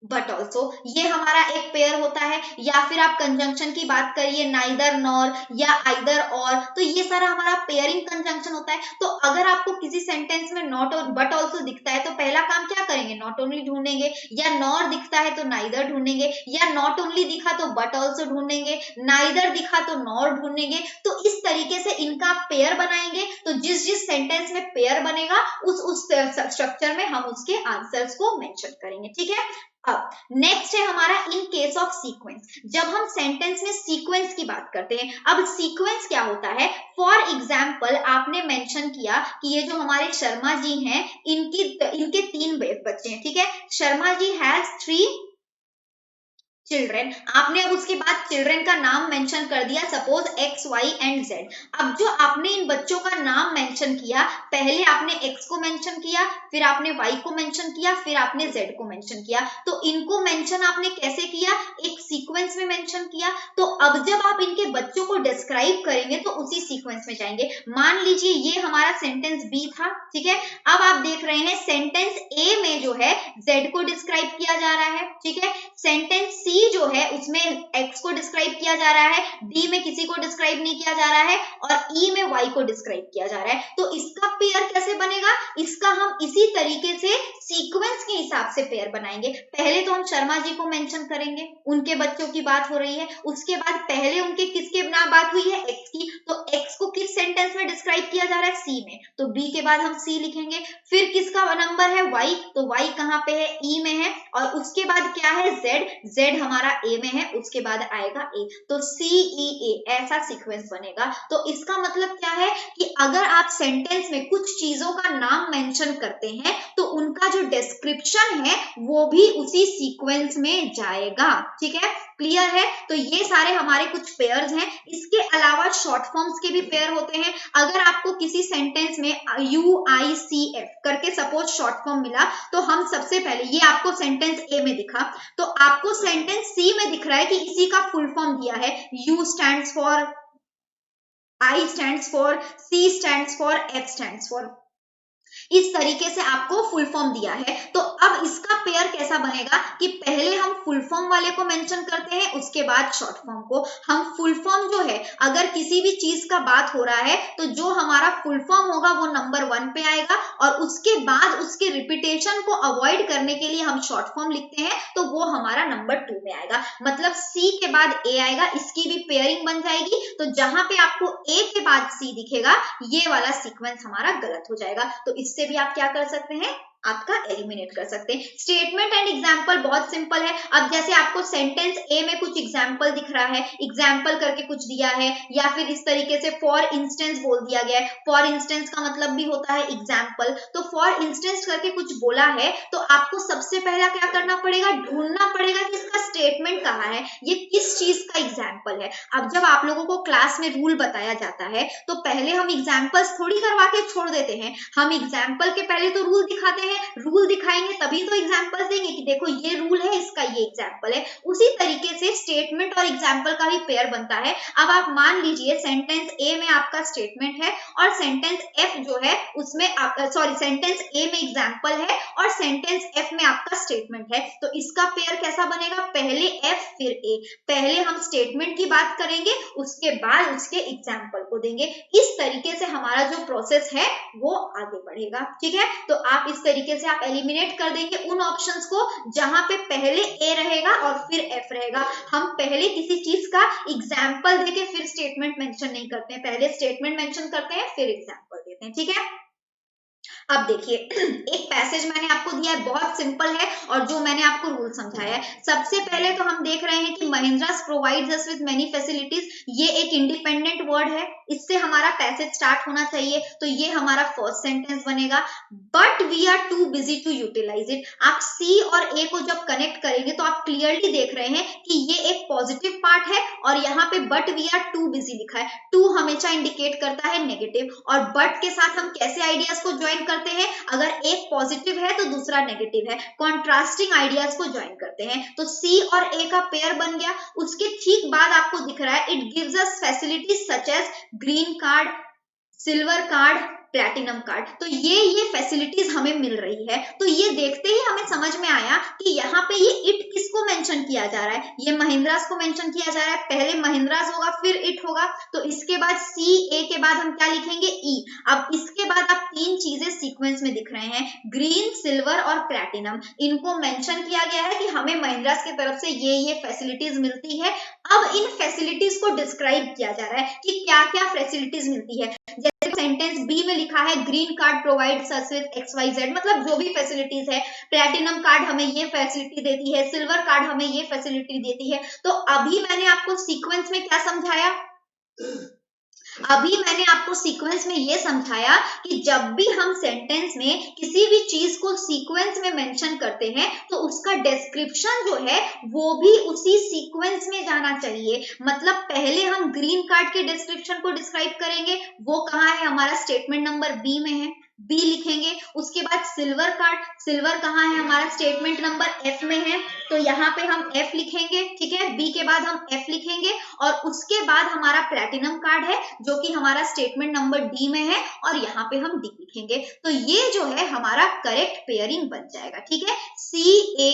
बट ऑल्सो, ये हमारा एक पेयर होता है। या फिर आप कंजंक्शन की बात करिए, नाइदर नॉर या आइदर और, तो ये सारा हमारा पेयरिंग कंजंक्शन होता है। तो अगर आपको किसी सेंटेंस में नॉट और बट ऑल्सो दिखता है तो पहला काम क्या करेंगे, नॉट ओनली ढूंढेंगे, या नॉर दिखता है तो नाइदर ढूंढेंगे, या नॉट ओनली दिखा तो बट ऑल्सो ढूंढेंगे, नाइदर दिखा तो नॉर ढूंढेंगे। तो इस तरीके से इनका आप पेयर बनाएंगे, तो जिस जिस सेंटेंस में पेयर बनेगा उस स्ट्रक्चर में हम उसके आंसर्स को मेंशन करेंगे, ठीक है। अब नेक्स्ट है हमारा इन केस ऑफ सीक्वेंस। जब हम सेंटेंस में सीक्वेंस की बात करते हैं, अब सीक्वेंस क्या होता है, फॉर एग्जाम्पल आपने मेंशन किया कि ये जो हमारे शर्मा जी हैं इनके 3 बच्चे हैं, ठीक है। Sharma ji has 3 children. आपने अब उसके बाद चिल्ड्रेन का नाम मेंशन कर दिया, suppose X Y and Z. अब जो आपने इन बच्चों का नाम मेंशन किया, पहले आपने एक्स को मेंशन किया, फिर आपने वाई को मेंशन किया, फिर आपने जेड को मेंशन किया। तो इनको मेंशन आपने कैसे किया, एक सीक्वेंस में मेंशन किया। तो अब जब आप इनके बच्चों को डिस्क्राइब करेंगे तो उसी सीक्वेंस में जाएंगे। मान लीजिए ये हमारा सेंटेंस बी था, ठीक है। अब आप देख रहे हैं सेंटेंस ए में जो है जेड को डिस्क्राइब किया जा रहा है, ठीक है। सेंटेंस सी जो है उसमें एक्स को डिस्क्राइब किया जा रहा है, डी में किसी को डिस्क्राइब नहीं किया जा रहा है, और ई में वाई को डिस्क्राइब किया जा रहा है। तो इसका पेयर कैसे बनेगा, इसका हम इसी तरीके से सीक्वेंस के हिसाब से पेयर बनाएंगे। पहले तो हम शर्मा जी को मेंशन करेंगे, उनके बच्चों की बात हो रही है। उसके बाद पहले उनके किसके नाम बात हुई है, एक्स की। तो एक्स को किस सेंटेंस में डिस्क्राइब किया जा रहा है, सी में। तो बी के बाद हम सी लिखेंगे। फिर किसका नंबर है, वाई। तो वाई कहाँ पे है, ई में है। और उसके बाद क्या है, जेड। जेड हमारा ए में है, उसके बाद आएगा ए। तो सी ई ए, ऐसा सीक्वेंस बनेगा। तो इसका मतलब क्या है कि अगर आप सेंटेंस में कुछ चीजों का नाम मेंशन करते हैं तो उनका जो डिस्क्रिप्शन है वो भी उसी सीक्वेंस में जाएगा, ठीक है। क्लियर है। तो ये सारे हमारे कुछ पेयर्स हैं। इसके अलावा शॉर्ट फॉर्म्स के भी पेयर होते हैं। अगर आपको किसी सेंटेंस में UICF करके सपोज शॉर्ट फॉर्म मिला, तो हम सबसे पहले, ये आपको सेंटेंस ए में दिखा, तो आपको सेंटेंस सी में दिख रहा है कि इसी का फुल फॉर्म दिया है, U stands for, I stands for, C stands for, F stands for. इस तरीके से आपको फुल फॉर्म दिया है। तो अब इसका पेयर कैसा बनेगा कि पहले हम फुल फॉर्म वाले को मेंशन करते हैं, उसके बाद शॉर्ट फॉर्म को। हम फुल फॉर्म जो है, अगर किसी भी चीज का बात हो रहा है तो जो हमारा फुल फॉर्म होगा वो नंबर 1 पे आएगा, और उसके बाद उसके रिपीटेशन को अवॉइड करने के लिए हम शॉर्ट फॉर्म लिखते हैं, तो वो हमारा नंबर 2 में आएगा। मतलब सी के बाद ए आएगा, इसकी भी पेयरिंग बन जाएगी। तो जहां पे आपको ए के बाद सी दिखेगा, ये वाला सीक्वेंस हमारा गलत हो जाएगा। तो इससे भी आप क्या कर सकते हैं, आपका एलिमिनेट कर सकते हैं। स्टेटमेंट एंड एग्जाम्पल बहुत सिंपल है। अब जैसे आपको सेंटेंस ए में कुछ एग्जाम्पल दिख रहा है, एग्जाम्पल करके कुछ दिया है, या फिर इस तरीके से फॉर इंस्टेंस बोल दिया गया है। फॉर इंस्टेंस का मतलब भी होता है एग्जाम्पल। तो फॉर इंस्टेंस करके कुछ बोला है, तो आपको सबसे पहला क्या करना पड़ेगा, ढूंढना पड़ेगा कि इसका स्टेटमेंट कहाँ है, ये किस चीज का एग्जाम्पल है। अब जब आप लोगों को क्लास में रूल बताया जाता है तो पहले हम एग्जाम्पल्स थोड़ी करवा के छोड़ देते हैं, हम एग्जाम्पल के पहले तो रूल दिखाते हैं। रूल दिखाएंगे तभी तो एग्जाम्पल देंगे कि देखो ये रूल है, इसका ये एग्जाम्पल है। उसी तरीके से स्टेटमेंट और एग्जाम्पल का भी पेयर बनता है। अब आप मान लीजिए सेंटेंस ए में आपका स्टेटमेंट है, और सेंटेंस एफ जो है उसमें सेंटेंस ए में एग्जाम्पल है और सेंटेंस एफ में आपका स्टेटमेंट है। तो इसका पेयर कैसा बनेगा, पहले एफ फिर ए। पहले हम स्टेटमेंट की बात करेंगे, उसके बाद उसके एग्जाम्पल को देंगे। इस तरीके से हमारा जो प्रोसेस है वो आगे बढ़ेगा, ठीक है। तो आप इस तरीके से आप एलिमिनेट कर देंगे उन ऑप्शंस को जहां पे पहले ए रहेगा और फिर एफ रहेगा। हम पहले किसी चीज का एग्जाम्पल देके फिर स्टेटमेंट मेंशन नहीं करते हैं, पहले स्टेटमेंट मेंशन करते हैं फिर एग्जाम्पल देते हैं, ठीक है। अब देखिए एक पैसेज मैंने आपको दिया है, बहुत सिंपल है, और जो मैंने आपको रूल समझाया है। सबसे पहले तो हम देख रहे हैं कि Mahindras provides us with many facilities, ये एक इंडिपेंडेंट वर्ड है, इससे हमारा पैसेज स्टार्ट होना चाहिए। तो ये हमारा फर्स्ट सेंटेंस बनेगा, but we are too busy to utilize it. आप सी और ए को जब कनेक्ट करेंगे तो आप क्लियरली देख रहे हैं कि ये एक पॉजिटिव पार्ट है, और यहाँ पे but we are too busy लिखा है। टू हमेशा इंडिकेट करता है नेगेटिव, और बट के साथ हम कैसे आइडियाज को ज्वाइन करते हैं, अगर एक पॉजिटिव है तो दूसरा नेगेटिव है, कॉन्ट्रास्टिंग आइडियाज को ज्वाइन करते हैं। तो सी और ए का पेयर बन गया। उसके ठीक बाद आपको दिख रहा है, it gives us facilities such as green card, silver card, platinum card. तो ये फैसिलिटीज हमें मिल रही है। तो ये देखते ही हमें समझ में आया कि यहाँ पे ये इट किसको मेंशन किया जा रहा है, ये महिंद्रास को मेंशन किया जा रहा है। पहले महिंद्रास होगा फिर इट होगा, तो इसके बाद सी ए के बाद हम क्या लिखेंगे, ई। अब इसके बाद आप तीन चीजें सीक्वेंस में दिख रहे हैं, ग्रीन, सिल्वर और प्लैटिनम। इनको मेंशन किया गया है कि हमें महिंद्रास की तरफ से ये फैसिलिटीज मिलती है। अब इन फैसिलिटीज को डिस्क्राइब किया जा रहा है कि क्या क्या फैसिलिटीज मिलती है। सेंटेंस बी में लिखा है, green card provides us with XYZ, मतलब जो भी फैसिलिटीज है। प्लैटिनम कार्ड हमें ये फैसिलिटी देती है, सिल्वर कार्ड हमें ये फैसिलिटी देती है। तो अभी मैंने आपको सीक्वेंस में क्या समझाया, अभी मैंने आपको सीक्वेंस में ये समझाया कि जब भी हम सेंटेंस में किसी भी चीज को सीक्वेंस में मेंशन करते हैं तो उसका डिस्क्रिप्शन जो है वो भी उसी सीक्वेंस में जाना चाहिए। मतलब पहले हम ग्रीन कार्ड के डिस्क्रिप्शन को डिस्क्राइब करेंगे, वो कहाँ है, हमारा स्टेटमेंट नंबर बी में है, बी लिखेंगे। उसके बाद सिल्वर कार्ड, सिल्वर कहाँ है, हमारा स्टेटमेंट नंबर एफ में है, तो यहाँ पे हम एफ लिखेंगे, ठीक है, बी के बाद हम एफ लिखेंगे। और उसके बाद हमारा प्लैटिनम कार्ड है जो कि हमारा स्टेटमेंट नंबर डी में है, और यहाँ पे हम डी लिखेंगे। तो ये जो है हमारा करेक्ट पेयरिंग बन जाएगा, ठीक है, CAEBFD,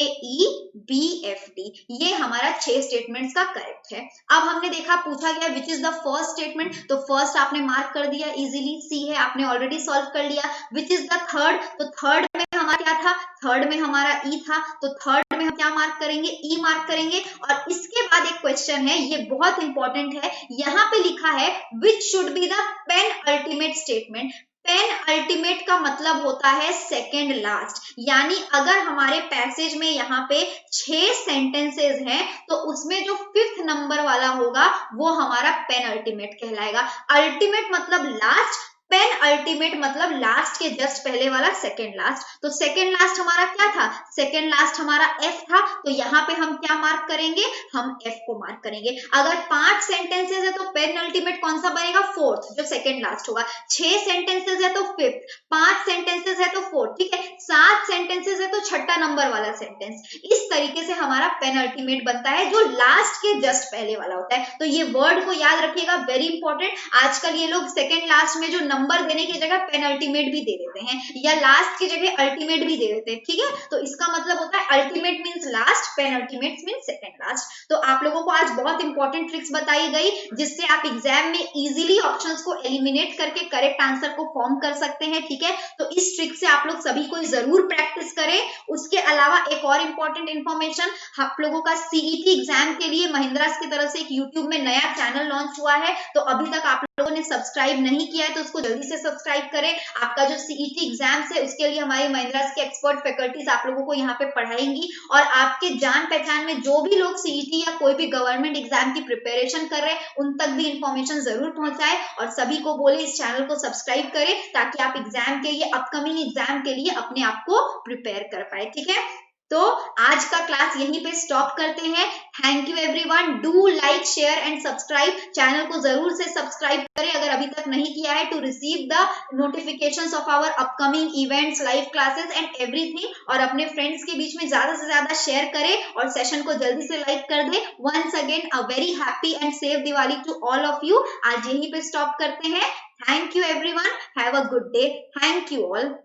ये हमारा 6 स्टेटमेंट्स का करेक्ट है। अब हमने देखा, पूछा गया which is the first statement, तो फर्स्ट आपने मार्क कर दिया इजीली, सी है, आपने ऑलरेडी सॉल्व कर लिया। विच इज द थर्ड, तो थर्ड में हमारा क्या था, थर्ड में हमारा ई था, तो थर्ड में हम क्या मार्क करेंगे, ई मार्क करेंगे। और इसके बाद एक क्वेश्चन है, ये बहुत इंपॉर्टेंट है, यहाँ पे लिखा है which should be the penultimate statement. Penultimate का मतलब होता है सेकेंड लास्ट, यानी अगर हमारे पैसेज में यहाँ पे 6 सेंटेंसेस हैं तो उसमें जो 5th नंबर वाला होगा वो हमारा पेन अल्टीमेट कहलाएगा। अल्टीमेट मतलब लास्ट, पेन अल्टीमेट मतलब लास्ट के जस्ट पहले वाला सेकेंड लास्ट। तो सेकेंड लास्ट हमारा क्या था, सेकेंड लास्ट हमारा एफ था, तो यहाँ पे हम क्या मार्क करेंगे, हम एफ को मार्क करेंगे। अगर 5 सेंटेंसेस है तो पेन अल्टीमेट कौन सा बनेगा, फोर्थ, जो सेकेंड लास्ट होगा। 6 सेंटेंसेस है तो फिफ्थ, 5 सेंटेंसेस है तो फोर्थ, ठीक है, 7 सेंटेंसेस है तो छठा नंबर वाला सेंटेंस। इस तरीके से हमारा पेन अल्टीमेट बनता है जो लास्ट के जस्ट पहले वाला होता है। तो ये वर्ड को याद रखिएगा, वेरी इंपॉर्टेंट। आजकल ये लोग सेकेंड लास्ट में जो नंबर देने की जगह पेन अल्टीमेट भी दे देते हैं, या लास्ट की जगह अल्टीमेट भी दे देते हैं, ठीक है। तो इसका मतलब होता है ultimate means last, penultimate means second last. तो आप लोगों को आज बहुत इंपॉर्टेंट ट्रिक्स बताई गई जिससे आप एग्जाम में इजीली ऑप्शंस को एलिमिनेट करके करेक्ट आंसर को फॉर्म कर सकते हैं, ठीक है। तो इस ट्रिक से आप लोग सभी को जरूर प्रैक्टिस करें। उसके अलावा एक और इंपॉर्टेंट इंफॉर्मेशन, आप लोगों का सीईटी एग्जाम के लिए महिंद्रास की तरफ से एक यूट्यूब में नया चैनल लॉन्च हुआ है, तो अभी तक आप लोगों ने सब्सक्राइब नहीं किया है तो उसको जल्दी से सब्सक्राइब करें। आपका जो सीईटी एग्जाम्स है उसके लिए हमारी महिंद्रास की एक्सपर्ट फैकल्टीज आप लोगों को यहाँ पे पढ़ाएंगी, और आपके जान पहचान में जो भी लोग सीईटी या कोई भी गवर्नमेंट एग्जाम की प्रिपरेशन कर रहे हैं उन तक भी इंफॉर्मेशन जरूर पहुंचाए, और सभी को बोले इस चैनल को सब्सक्राइब करें ताकि आप एग्जाम के लिए, अपकमिंग एग्जाम के लिए अपने आप को प्रिपेयर कर पाए, ठीक है। तो आज का क्लास यहीं पे स्टॉप करते हैं। Thank you everyone, do like share and subscribe, channel को जरूर से सब्सक्राइब करें अगर अभी तक नहीं किया है, to receive the notifications of our upcoming events, live classes and everything. और अपने फ्रेंड्स के बीच में ज्यादा से ज्यादा शेयर करें और सेशन को जल्दी से लाइक कर दे। Once again a very happy and safe Diwali to all of you. आज यहीं पे स्टॉप करते हैं। Thank you everyone, have a good day, thank you all.